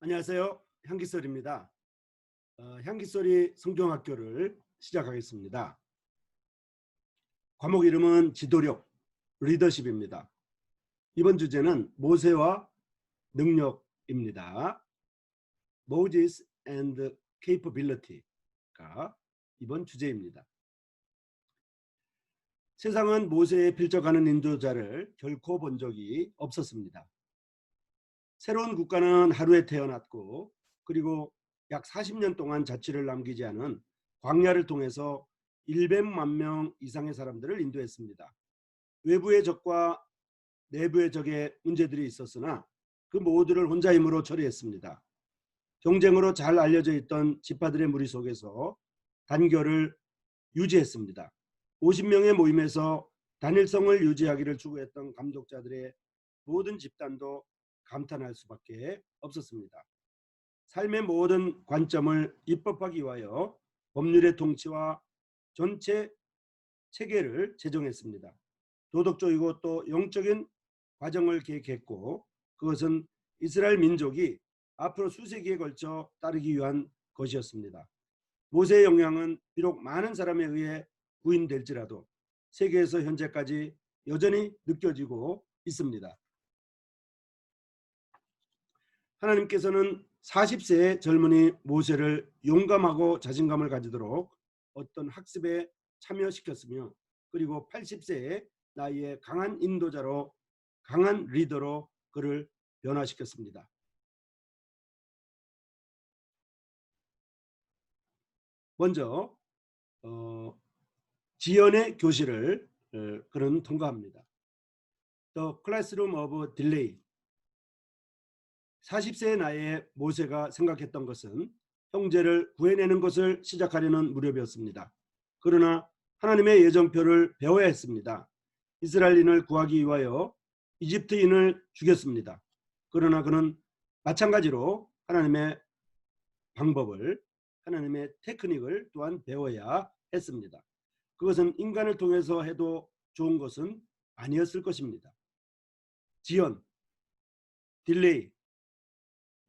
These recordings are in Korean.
안녕하세요. 향기설입니다. 향기설이 성경학교를 시작하겠습니다. 과목 이름은 지도력, 리더십입니다. 이번 주제는 모세와 능력입니다. Moses and Capability가 이번 주제입니다. 세상은 모세에 필적하는 인도자를 결코 본 적이 없었습니다. 새로운 국가는 하루에 태어났고 그리고 약 40년 동안 자취를 남기지 않은 광야를 통해서 100만 명 이상의 사람들을 인도했습니다. 외부의 적과 내부의 적의 문제들이 있었으나 그 모두를 혼자 힘으로 처리했습니다. 경쟁으로 잘 알려져 있던 지파들의 무리 속에서 단결을 유지했습니다. 50명의 모임에서 단일성을 유지하기를 추구했던 감독자들의 모든 집단도 감탄할 수밖에 없었습니다. 삶의 모든 관점을 입법하기 위하여 법률의 통치와 전체 체계를 제정했습니다. 도덕적이고 또 영적인 과정을 계획했고 그것은 이스라엘 민족이 앞으로 수세기에 걸쳐 따르기 위한 것이었습니다. 모세의 영향은 비록 많은 사람에 의해 부인될지라도 세계에서 현재까지 여전히 느껴지고 있습니다. 하나님께서는 40세의 젊은이 모세를 용감하고 자신감을 가지도록 어떤 학습에 참여시켰으며 그리고 80세의 나이에 강한 인도자로 강한 리더로 그를 변화시켰습니다. 먼저 지연의 교실을 그는 통과합니다. The Classroom of Delay. 40세의 나이에 모세가 생각했던 것은 형제를 구해내는 것을 시작하려는 무렵이었습니다. 그러나 하나님의 예정표를 배워야 했습니다. 이스라엘인을 구하기 위하여 이집트인을 죽였습니다. 그러나 그는 마찬가지로 하나님의 방법을, 하나님의 테크닉을 또한 배워야 했습니다. 그것은 인간을 통해서 해도 좋은 것은 아니었을 것입니다. 지연, 딜레이,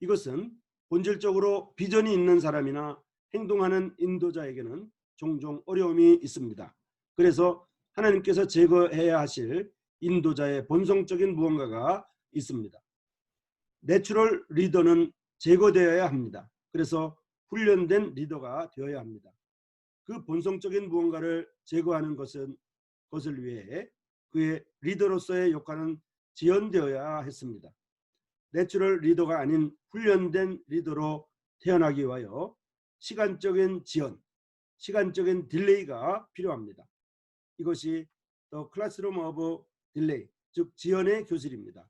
이것은 본질적으로 비전이 있는 사람이나 행동하는 인도자에게는 종종 어려움이 있습니다. 그래서 하나님께서 제거해야 하실 인도자의 본성적인 무언가가 있습니다. 내추럴 리더는 제거되어야 합니다. 그래서 훈련된 리더가 되어야 합니다. 그 본성적인 무언가를 제거하는 것을 위해 그의 리더로서의 역할은 지연되어야 했습니다. 내추럴 리더가 아닌 훈련된 리더로 태어나기 위하여 시간적인 지연, 시간적인 딜레이가 필요합니다. 이것이 The Classroom of Delay, 즉 지연의 교실입니다.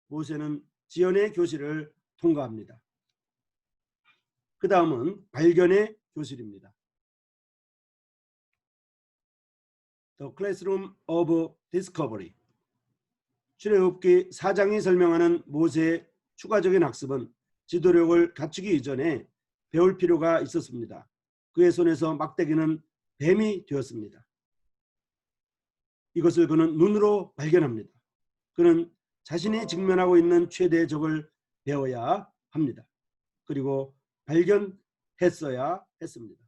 모세는 지연의 교실을 통과합니다. 그 다음은 발견의 교실입니다. The Classroom of Discovery. 출애굽기 4장이 설명하는 모세의 추가적인 학습은 지도력을 갖추기 이전에 배울 필요가 있었습니다. 그의 손에서 막대기는 뱀이 되었습니다. 이것을 그는 눈으로 발견합니다. 그는 자신이 직면하고 있는 최대의 적을 배워야 합니다. 그리고 발견했어야 했습니다.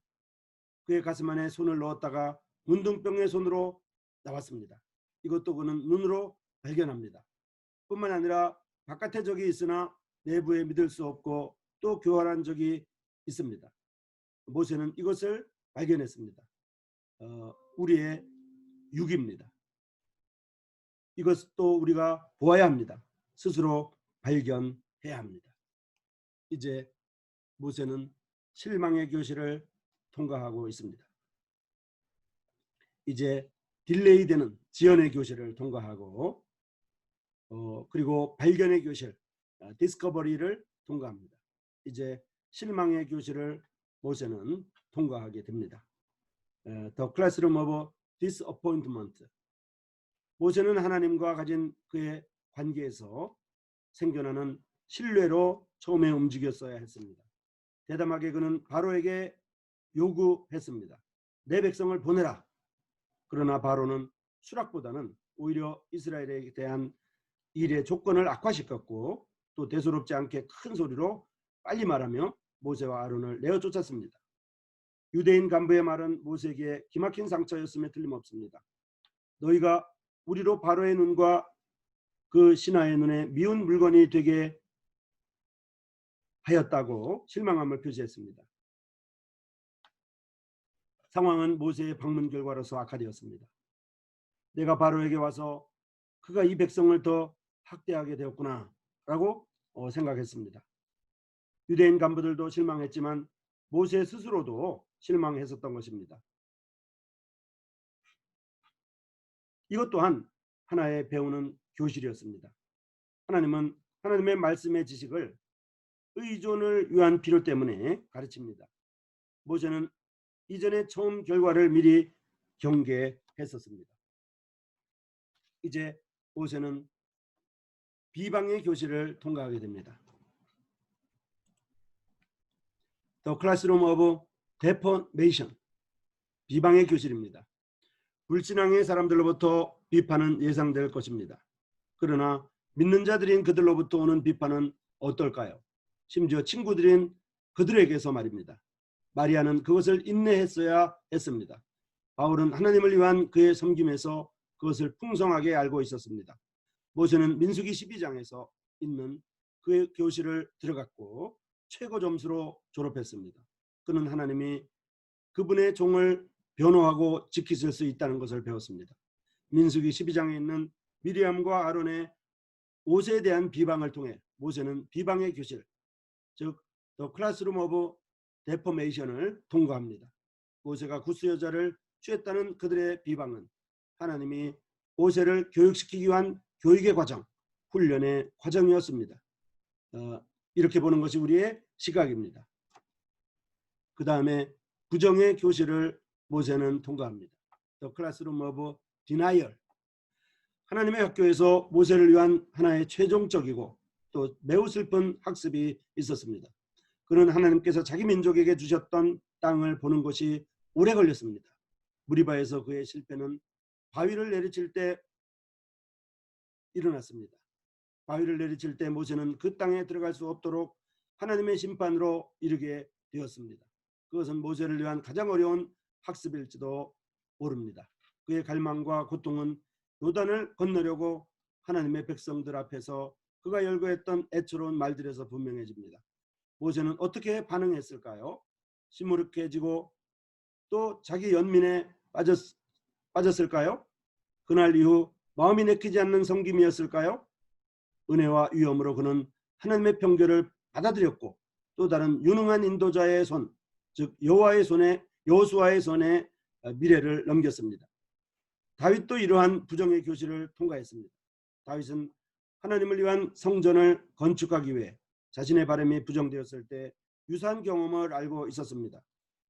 그의 가슴 안에 손을 넣었다가 문둥병의 손으로 나왔습니다. 이것도 그는 눈으로 발견합니다. 뿐만 아니라 바깥의 적이 있으나 내부에 믿을 수 없고 또 교활한 적이 있습니다. 모세는 이것을 발견했습니다. 우리의 육입니다. 이것도 우리가 보아야 합니다. 스스로 발견해야 합니다. 이제 모세는 실망의 교실을 통과하고 있습니다. 이제 딜레이되는 지연의 교실을 통과하고 그리고 발견의 교실, 디스커버리를 통과합니다. 이제 실망의 교실을 모세는 통과하게 됩니다. The Classroom of Disappointment. 모세는 하나님과 가진 그의 관계에서 생겨나는 신뢰로 처음에 움직였어야 했습니다. 대담하게 그는 바로에게 요구했습니다. 내 백성을 보내라. 그러나 바로는 수락보다는 오히려 이스라엘에 대한 일의 조건을 악화시켰고 또 대수롭지 않게 큰 소리로 빨리 말하며 모세와 아론을 내어 쫓았습니다. 유대인 간부의 말은 모세에게 기막힌 상처였음에 틀림없습니다. 너희가 우리로 바로의 눈과 그 신하의 눈에 미운 물건이 되게 하였다고 실망함을 표시했습니다. 상황은 모세의 방문 결과로서 악화되었습니다. 내가 바로에게 와서 그가 이 백성을 더 학대하게 되었구나 라고 생각했습니다. 유대인 간부들도 실망했지만 모세 스스로도 실망했었던 것입니다. 이것 또한 하나의 배우는 교실이었습니다. 하나님은 하나님의 말씀의 지식을 의존을 위한 필요 때문에 가르칩니다. 모세는 이전에 처음 결과를 미리 경계했었습니다. 이제 모세는 비방의 교실을 통과하게 됩니다. The Classroom of Defamation, 비방의 교실입니다. 불신앙의 사람들로부터 비판은 예상될 것입니다. 그러나 믿는 자들인 그들로부터 오는 비판은 어떨까요? 심지어 친구들인 그들에게서 말입니다. 마리아는 그것을 인내했어야 했습니다. 바울은 하나님을 위한 그의 섬김에서 그것을 풍성하게 알고 있었습니다. 모세는 민수기 12장에서 있는 그의 교실을 들어갔고 최고 점수로 졸업했습니다. 그는 하나님이 그분의 종을 변호하고 지키실 수 있다는 것을 배웠습니다. 민수기 12장에 있는 미리암과 아론의 옷에 대한 비방을 통해 모세는 비방의 교실, 즉 The Classroom of Defamation을 통과합니다. 모세가 구스 여자를 취했다는 그들의 비방은 하나님이 모세를 교육시키기 위한 교육의 과정, 훈련의 과정이었습니다. 이렇게 보는 것이 우리의 시각입니다. 그 다음에 부정의 교실을 모세는 통과합니다. The Classroom of Denial. 하나님의 학교에서 모세를 위한 하나의 최종적이고 또 매우 슬픈 학습이 있었습니다. 그는 하나님께서 자기 민족에게 주셨던 땅을 보는 것이 오래 걸렸습니다. 무리바에서 그의 실패는 바위를 내리칠 때 일어났습니다. 바위를 내리칠 때 모세는 그 땅에 들어갈 수 없도록 하나님의 심판으로 이르게 되었습니다. 그것은 모세를 위한 가장 어려운 학습일지도 모릅니다. 그의 갈망과 고통은 요단을 건너려고 하나님의 백성들 앞에서 그가 열거했던 애처로운 말들에서 분명해집니다. 모세는 어떻게 반응했을까요? 시무룩해지고 또 자기 연민에 빠졌을까요? 그날 이후 마음이 내키지 않는 섬김이었을까요? 은혜와 위엄으로 그는 하나님의 평결을 받아들였고 또 다른 유능한 인도자의 손, 즉 여호수아의 손에 미래를 넘겼습니다. 다윗도 이러한 부정의 교실을 통과했습니다. 다윗은 하나님을 위한 성전을 건축하기 위해 자신의 바람이 부정되었을 때 유사한 경험을 알고 있었습니다.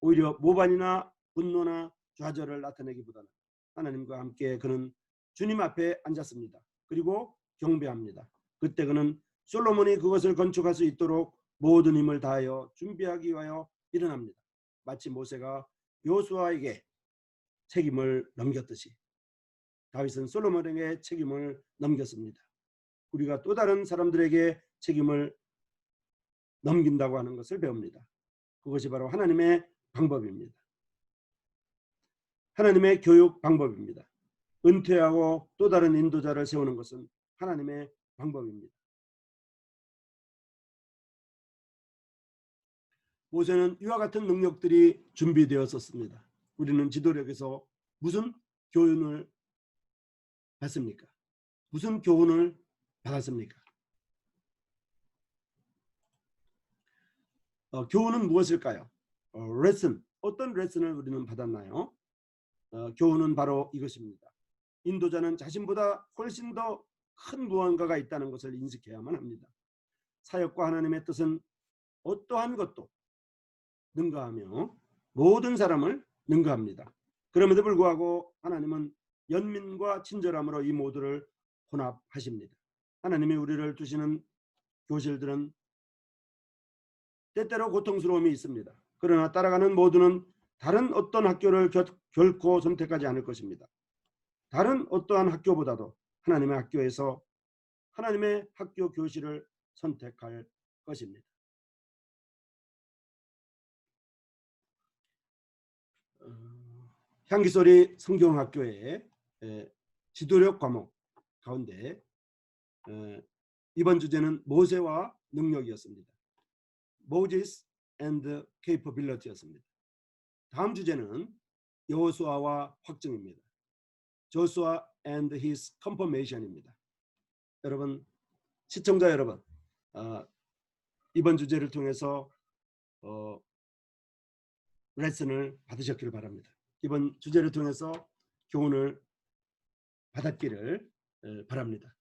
오히려 모반이나 분노나 좌절을 나타내기보다는 하나님과 함께 그는 주님 앞에 앉았습니다. 그리고 경배합니다. 그때 그는 솔로몬이 그것을 건축할 수 있도록 모든 힘을 다하여 준비하기 위하여 일어납니다. 마치 모세가 여호수아에게 책임을 넘겼듯이 다윗은 솔로몬에게 책임을 넘겼습니다. 우리가 또 다른 사람들에게 책임을 넘긴다고 하는 것을 배웁니다. 그것이 바로 하나님의 방법입니다. 하나님의 교육 방법입니다. 은퇴하고 또 다른 인도자를 세우는 것은 하나님의 방법입니다. 모세는 이와 같은 능력들이 준비되었었습니다. 우리는 지도력에서 무슨 교훈을 받습니까? 무슨 교훈을 받았습니까? 교훈은 무엇일까요? 레슨, 어떤 레슨을 우리는 받았나요? 교훈은 바로 이것입니다. 인도자는 자신보다 훨씬 더 큰 무언가가 있다는 것을 인식해야만 합니다. 사역과 하나님의 뜻은 어떠한 것도 능가하며 모든 사람을 능가합니다. 그럼에도 불구하고 하나님은 연민과 친절함으로 이 모두를 혼합하십니다. 하나님이 우리를 두시는 교실들은 때때로 고통스러움이 있습니다. 그러나 따라가는 모두는 다른 어떤 학교를 결코 선택하지 않을 것입니다. 다른 어떠한 학교보다도 하나님의 학교에서 하나님의 학교 교실을 선택할 것입니다. 향기소리 성경학교의 지도력 과목 가운데 이번 주제는 모세와 능력이었습니다. Moses and capability였습니다. 다음 주제는 여호수아와 확증입니다. Joshua and his confirmation입니다. 여러분, 시청자 여러분, 이번 주제를 통해서 레슨을 받으셨기를 바랍니다. 이번 주제를 통해서 교훈을 받았기를 바랍니다.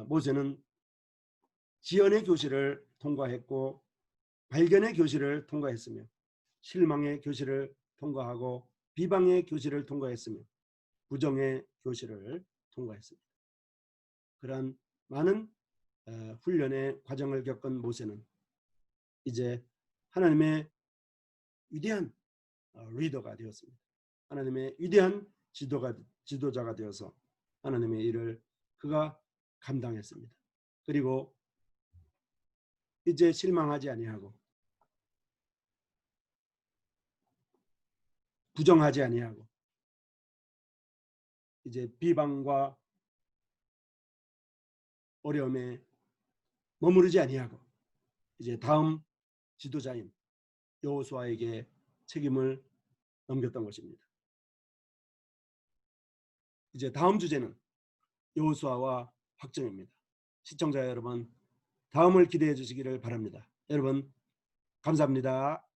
모세는 지연의 교실을 통과했고 발견의 교실을 통과했으며 실망의 교실을 통과하고 비방의 교실을 통과했으며 부정의 교실을 통과했습니다. 그러한 많은 훈련의 과정을 겪은 모세는 이제 하나님의 위대한 리더가 되었습니다. 하나님의 위대한 지도자가 되어서 하나님의 일을 그가 감당했습니다. 그리고 이제 실망하지 아니하고 부정하지 아니하고 이제 비방과 어려움에 머무르지 아니하고 이제 다음 지도자인 여호수아에게 책임을 넘겼던 것입니다. 이제 다음 주제는 여호수아와 확정입니다. 시청자 여러분, 다음을 기대해 주시기를 바랍니다. 여러분, 감사합니다.